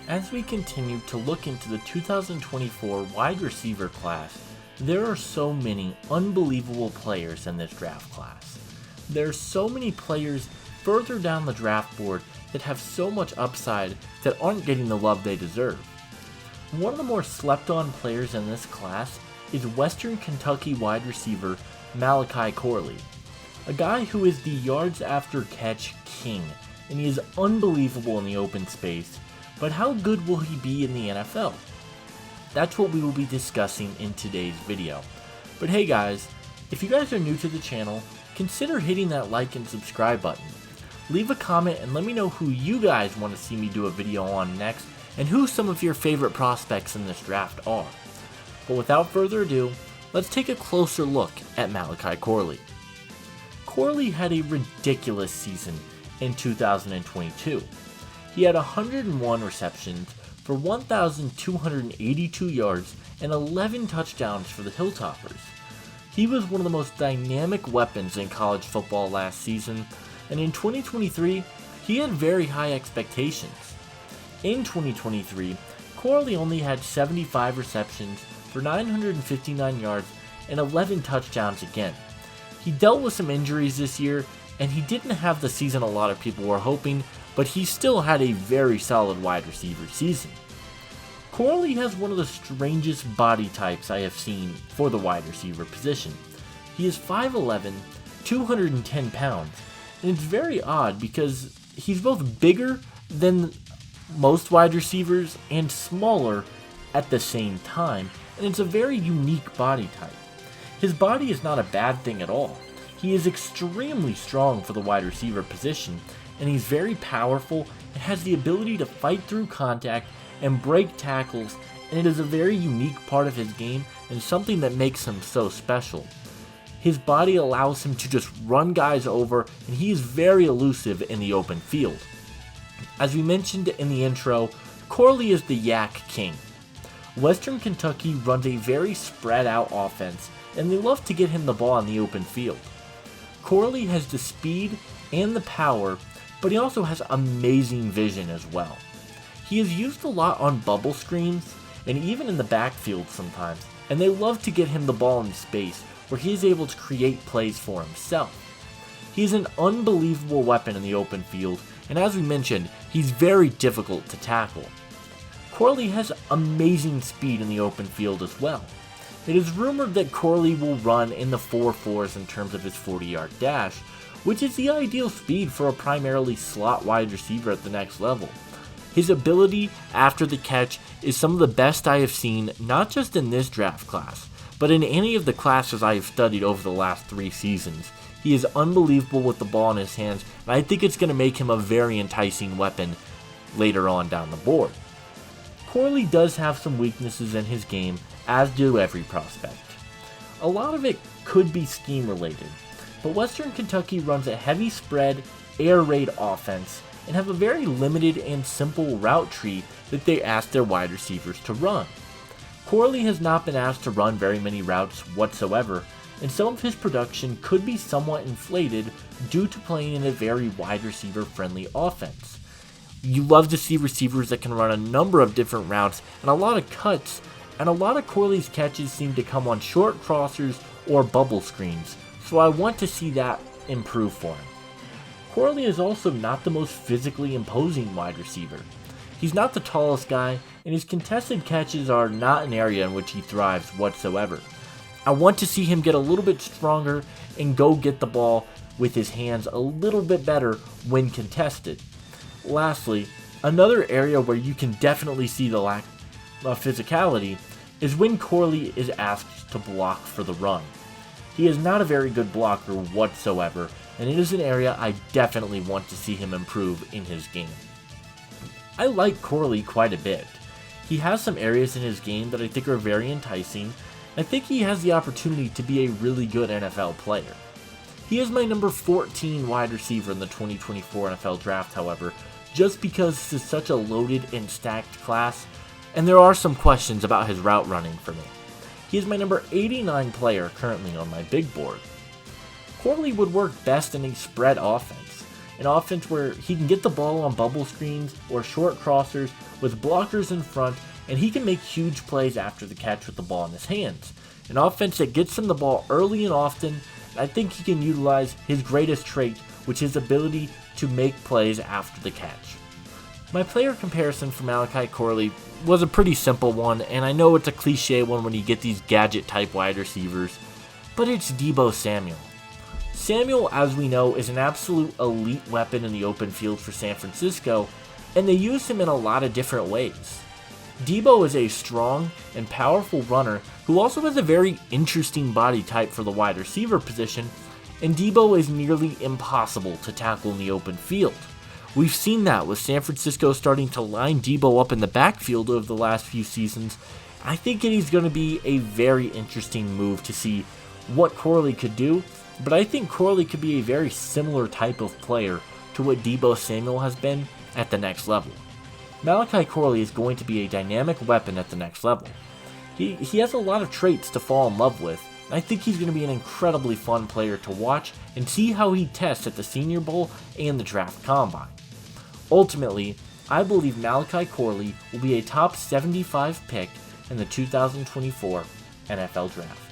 As we continue to look into the 2024 wide receiver class, there are so many unbelievable players in this draft class. There are so many players further down the draft board that have so much upside that aren't getting the love they deserve. One of the more slept on players in this class is Western Kentucky wide receiver Malachi Corley, a guy who is the yards after catch king, and he is unbelievable in the open space, but how good will he be in the NFL? That's what we will be discussing in today's video. But hey guys, if you guys are new to the channel, consider hitting that like and subscribe button. Leave a comment and let me know who you guys want to see me do a video on next, and who some of your favorite prospects in this draft are. But without further ado, let's take a closer look at Malachi Corley. Corley had a ridiculous season in 2022. He had 101 receptions for 1,282 yards and 11 touchdowns for the Hilltoppers. He was one of the most dynamic weapons in college football last season, and in 2023, he had very high expectations. In 2023, Corley only had 75 receptions for 959 yards and 11 touchdowns again. He dealt with some injuries this year, and he didn't have the season a lot of people were hoping, but he still had a very solid wide receiver season. Corley has one of the strangest body types I have seen for the wide receiver position. He is 5'11", 210 pounds, and it's very odd because he's both bigger than most wide receivers and smaller at the same time, and it's a very unique body type. His body is not a bad thing at all. He is extremely strong for the wide receiver position, and he's very powerful and has the ability to fight through contact and break tackles, and it is a very unique part of his game and something that makes him so special. His body allows him to just run guys over, and he is very elusive in the open field. As we mentioned in the intro, Corley is the YAC king. Western Kentucky runs a very spread out offense, and they love to get him the ball in the open field. Corley has the speed and the power, but he also has amazing vision as well. He is used a lot on bubble screens and even in the backfield sometimes, and they love to get him the ball in space where he is able to create plays for himself. He is an unbelievable weapon in the open field, and as we mentioned, he's very difficult to tackle. Corley has amazing speed in the open field as well. It is rumored that Corley will run in the 4.4s in terms of his 40-yard dash, which is the ideal speed for a primarily slot wide receiver at the next level. His ability after the catch is some of the best I have seen, not just in this draft class, but in any of the classes I have studied over the last 3 seasons. He is unbelievable with the ball in his hands, and I think it's going to make him a very enticing weapon later on down the board. Corley does have some weaknesses in his game, as do every prospect. A lot of it could be scheme related, but Western Kentucky runs a heavy spread, air raid offense, and have a very limited and simple route tree that they ask their wide receivers to run. Corley has not been asked to run very many routes whatsoever, and some of his production could be somewhat inflated due to playing in a very wide receiver friendly offense. You love to see receivers that can run a number of different routes and a lot of cuts, and a lot of Corley's catches seem to come on short crossers or bubble screens, so I want to see that improve for him. Corley is also not the most physically imposing wide receiver. He's not the tallest guy, and his contested catches are not an area in which he thrives whatsoever. I want to see him get a little bit stronger and go get the ball with his hands a little bit better when contested. Lastly, another area where you can definitely see the lack of physicality is when Corley is asked to block for the run. He is not a very good blocker whatsoever, and it is an area I definitely want to see him improve in his game. I like Corley quite a bit. He has some areas in his game that I think are very enticing. I think he has the opportunity to be a really good NFL player. He is my number 14 wide receiver in the 2024 NFL Draft, however, just because this is such a loaded and stacked class, and there are some questions about his route running for me. He is my number 89 player currently on my big board. Corley would work best in a spread offense. an offense where he can get the ball on bubble screens or short crossers with blockers in front, and he can make huge plays after the catch with the ball in his hands. An offense that gets him the ball early and often, and I think he can utilize his greatest trait, which is his ability to make plays after the catch. My player comparison for Malachi Corley was a pretty simple one, and I know it's a cliche one when you get these gadget-type wide receivers, but it's Deebo Samuel. Samuel, as we know, is an absolute elite weapon in the open field for San Francisco, and they use him in a lot of different ways. Deebo is a strong and powerful runner who also has a very interesting body type for the wide receiver position, and Deebo is nearly impossible to tackle in the open field. We've seen that with San Francisco starting to line Deebo up in the backfield over the last few seasons. I think it is going to be a very interesting move to see what Corley could do, but I think Corley could be a very similar type of player to what Deebo Samuel has been at the next level. Malachi Corley is going to be a dynamic weapon at the next level. He has a lot of traits to fall in love with, and I think he's going to be an incredibly fun player to watch and see how he tests at the Senior Bowl and the Draft Combine. Ultimately, I believe Malachi Corley will be a top 75 pick in the 2024 NFL Draft.